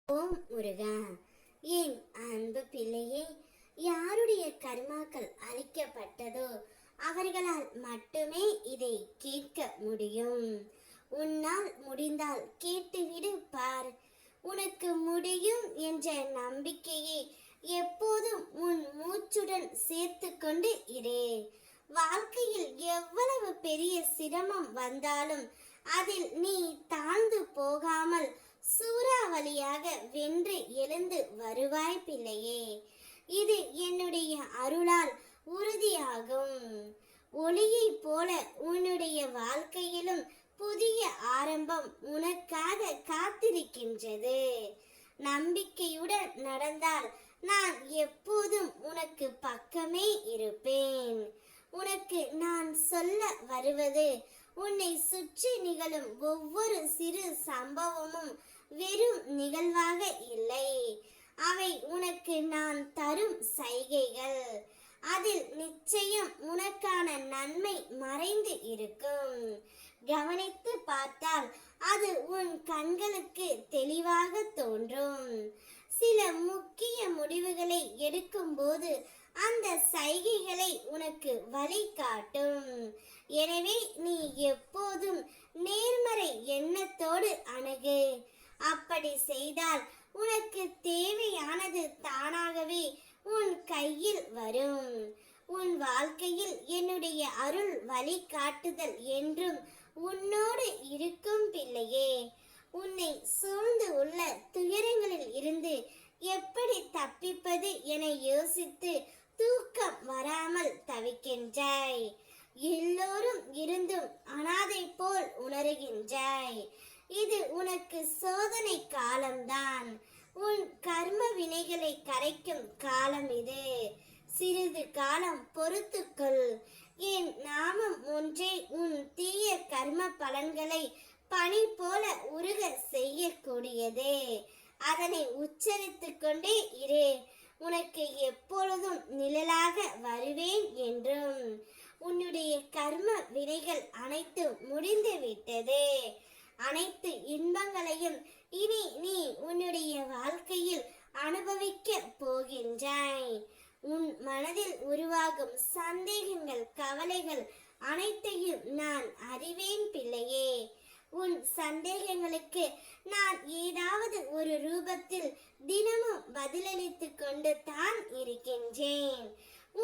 ஓம் முருகா. என் அன்பு பிள்ளையே, யாருடைய கர்மாக்கள் அழிக்கப்பட்டதோ அவர்களால் மட்டுமே இதை கேட்க முடியும். உன்னால் முடிந்தால் கேட்டுவிடு பார். உனக்கு முடியும் என்ற நம்பிக்கையை எப்போதும் உன் மூச்சுடன் சேர்த்து கொண்டு இரு. வாழ்க்கையில் எவ்வளவு பெரிய சிரமம் வந்தாலும் அதில் நீ தாழ்ந்து போகாமல் சூறாவளியாக வென்று எழுந்து வருவாய் பிள்ளையே. இது என்னுடைய அருளால் உறுதியாகும். ஒளியை போல உன்னுடைய வாழ்க்கையிலும் புதிய ஆரம்பம் உனக்காக காத்திருக்கின்றது. நம்பிக்கையுடன் நடந்தால் நான் எப்போதும் உனக்கு பக்கமே இருப்பேன். உனக்கு நான் சொல்ல வருவது, உன்னை சுற்றி நிகழும் ஒவ்வொரு சிறு சம்பவமும் வெறும் நிகழ்வாக இல்லை. அவை உனக்கு நான் தரும் சைகைகள். அதில் நிச்சயம் உனக்கான நன்மை மறைந்து இருக்கும். கவனித்து பார்த்தால் அது உன் கண்களுக்கு தெளிவாக தோன்றும். சில முக்கிய முடிவுகளை எடுக்கும்போது அந்த சைகைகளை உனக்கு வழிகாட்டும். எனவே நீ எப்போதும் நேர்மறை எண்ணத்தோடு அணுகு. அப்படி செய்தால் உனக்கு தேவையானது தானாகவே உன் கையில் வரும். உன் வாழ்க்கையில் என்னுடைய அருள் வழிகாட்டுதல் என்றும் உன்னோடு இருக்கும் பிள்ளையே. உன்னை சூழ்ந்து உள்ள துயரங்களில் இருந்து எப்படி தப்பிப்பது என யோசித்து தூக்கம் வராமல் தவிக்கின்றாய். எல்லோரும் இருந்தும் அனாதை போல் உணர்கின்றாய். இது உனக்கு சோதனை காலம்தான். உன் கர்ம வினைகளை கரைக்கும் காலம் இது. சிறிது காலம் பொறுத்துக்கொள். என் நாமம் ஒன்றே உன் தீய கர்ம பலன்களை பனி போல உருக செய்யக்கூடியது. அதனை உச்சரித்து கொண்டே இரு. உனக்கு எப்பொழுதும் நிழலாக வருவேன் என்றும். உன்னுடைய கர்ம வினைகள் அனைத்தும் முடிந்து விட்டது. அனைத்து இன்பங்களையும் இனி நீ உன்னுடைய வாழ்க்கையில் அனுபவிக்க போகின்றாய். உன் மனதில் உருவாகும் சந்தேகங்கள், கவலைகள் அனைத்தையும் நான் அறிவேன் பிள்ளையே. உன் சந்தேகங்களுக்கு நான் ஏதாவது ஒரு ரூபத்தில் தினமும் பதிலளித்து கொண்டு தான் இருக்கின்றேன்.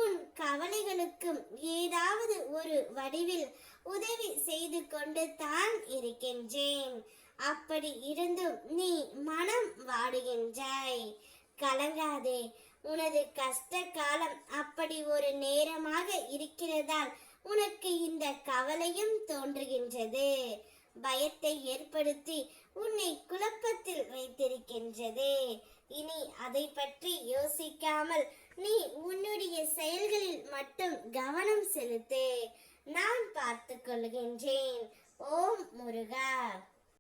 உன் கவலைகளுக்கும் ஏதாவது ஒரு வடிவில் உதவி செய்து கொண்டு தான் இருக்கின்றேன். அப்படி இருந்தும் நீ மனம் வாடுகின்றாய். கலங்காதே. உனது கஷ்ட காலம் அப்படி ஒரு நேரமாக இருக்கிறதால் உனக்கு இந்த கவலையும் தோன்றுகின்றது. பயத்தை ஏற்படுத்தி உன்னை குழப்பத்தில் வைத்திருக்கின்றது. இனி அதை பற்றி யோசிக்காமல் நீ உன்னுடைய செயல்களில் மட்டும் கவனம் செலுத்து. நான் பார்த்து கொள்கின்றேன். ஓம் முருகா.